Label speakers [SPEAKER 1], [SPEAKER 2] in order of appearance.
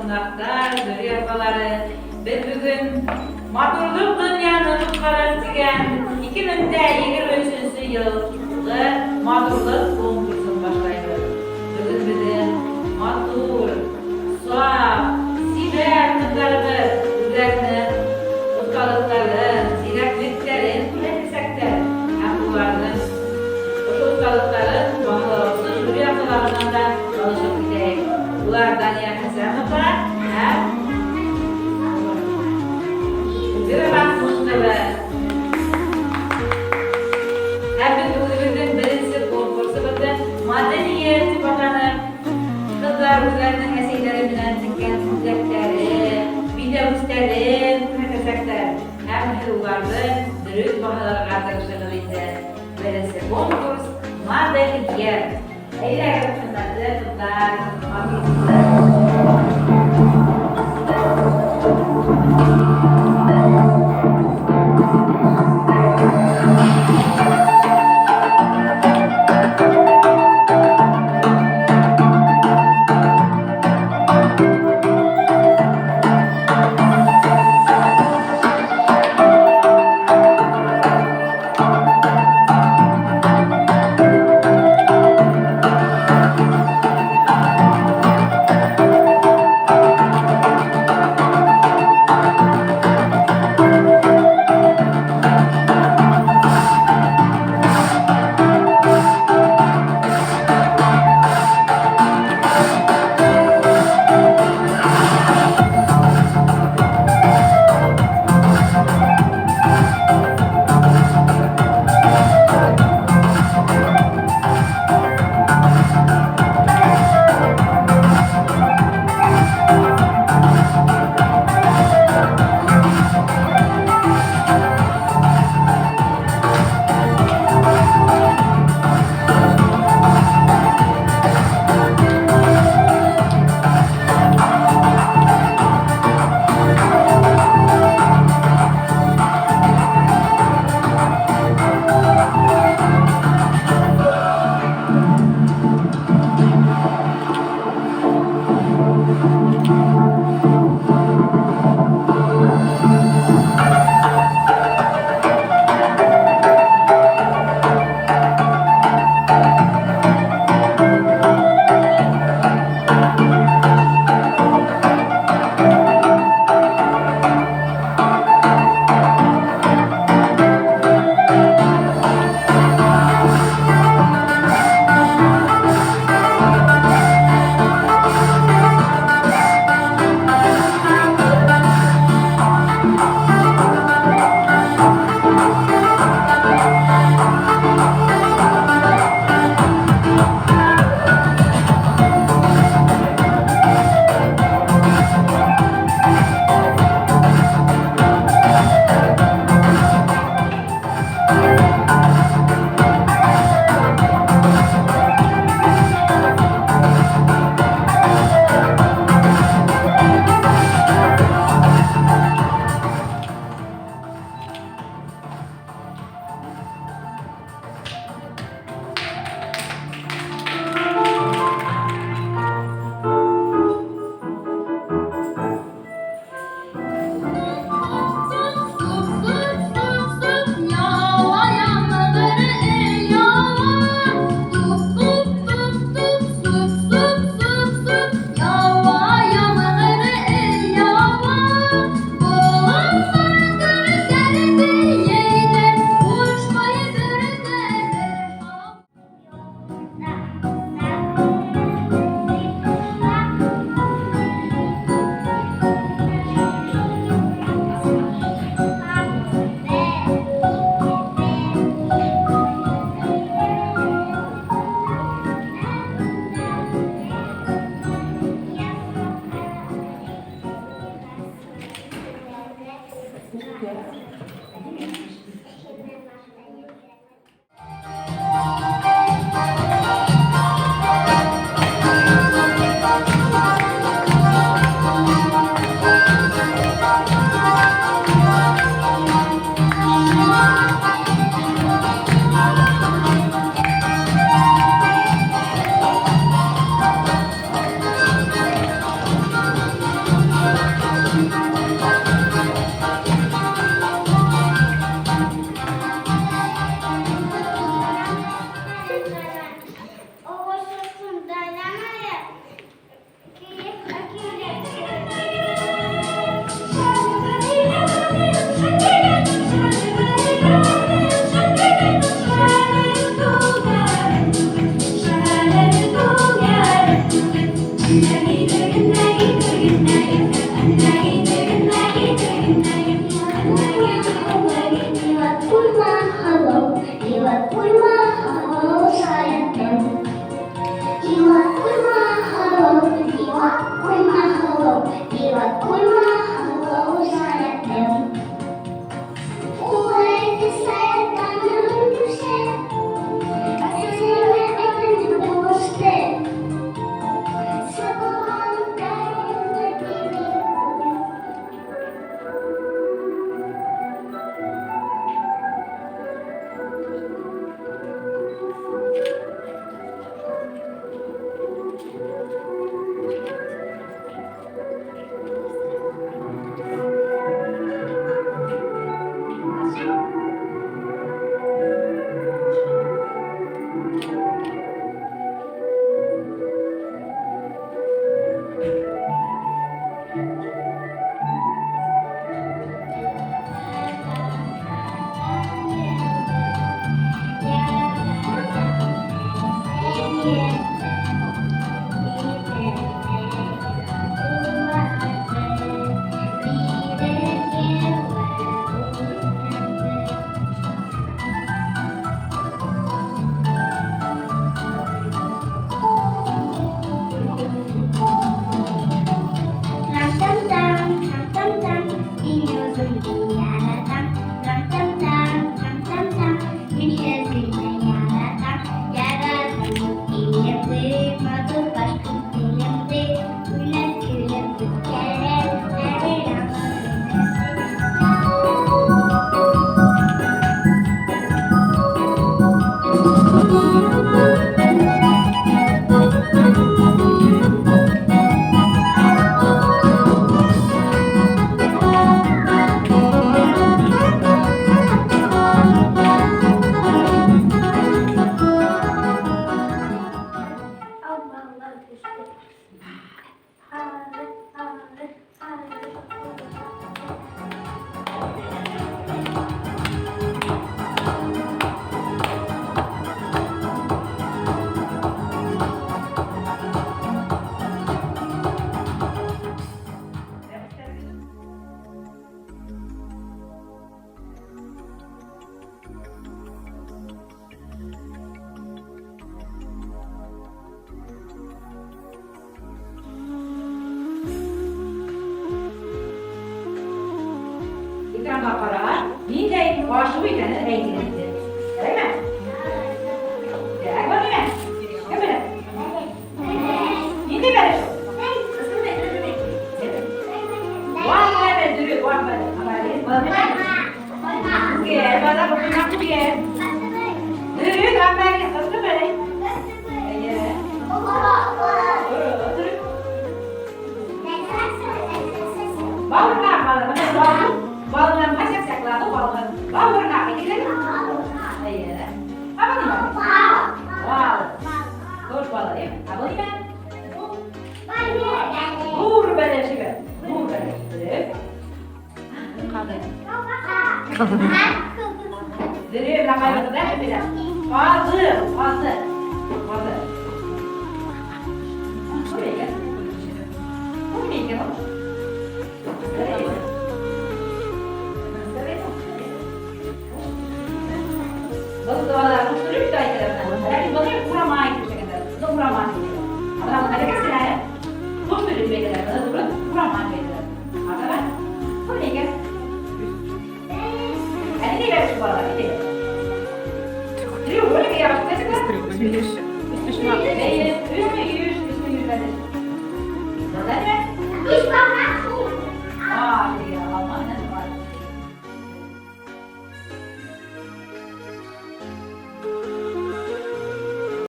[SPEAKER 1] qonaqlar, döri apaları. Biz bugün Maturduk Dünyanı Qutqarır degan 2023 yılғы Maturduk konkursun başlaydı. Bugün bizim matur, saf, siber kızlarımız üzerine ustalıkların, ziraatliklerin, pratiksekler. Hem bunların o ustalıkların bağlılıksız döri apalarından da çalışıp gidelim. Bunlardan yakasamalar hem Ziraat Mustafa. Hepimiz bugün birinci konkursu bitti. Madeniyet bakanı kızlar üzerinin eserleri bilen dikkat müzekleri, videoüstleri, pratiksekler. Hem Hılıukay'da dürüst bahaları kaldırışlarıydı. Birinci konkurs madeniyet. Eyle kızlar, kızlar, Ekranға қара, нендей ашық екенін әйтіңіздер. Жарай ма? Жарай ма? Кім біледі? Нендей бәрі жоқ? Вағай бәрі дүрек, вағай бәрі. Gel, bana bakın, gel. Dürük, aferin, kızdı beni. Evet. Otur. Balığın ne yapalım? Balığın kaçak sakladı, balığın. Balığın ne yapalım? Evet. Yapalım mı? Wow. Koş balığı, değil mi? Yapalım mı? Vur böyle şey. Vur böyle. Dürük. Dürüyüm la kaybettim değil mi biraz? Fazla. Buraya gel. Buraya gel. Balık doğalar kuşturuyor ki ayılarına. Lakin balık kuramaya gidecek kadar. Bu da kuramaya gidecek. Ama hadi kesin ya. Kuşturuyor bekler. Kuramaya gidecek. Arkadaşlar. Buraya gel. Hadi ne ver şu balığa, hadi. Dürüyor, böyle bir yavaş. Üstüne. Üstüne. Üstüne.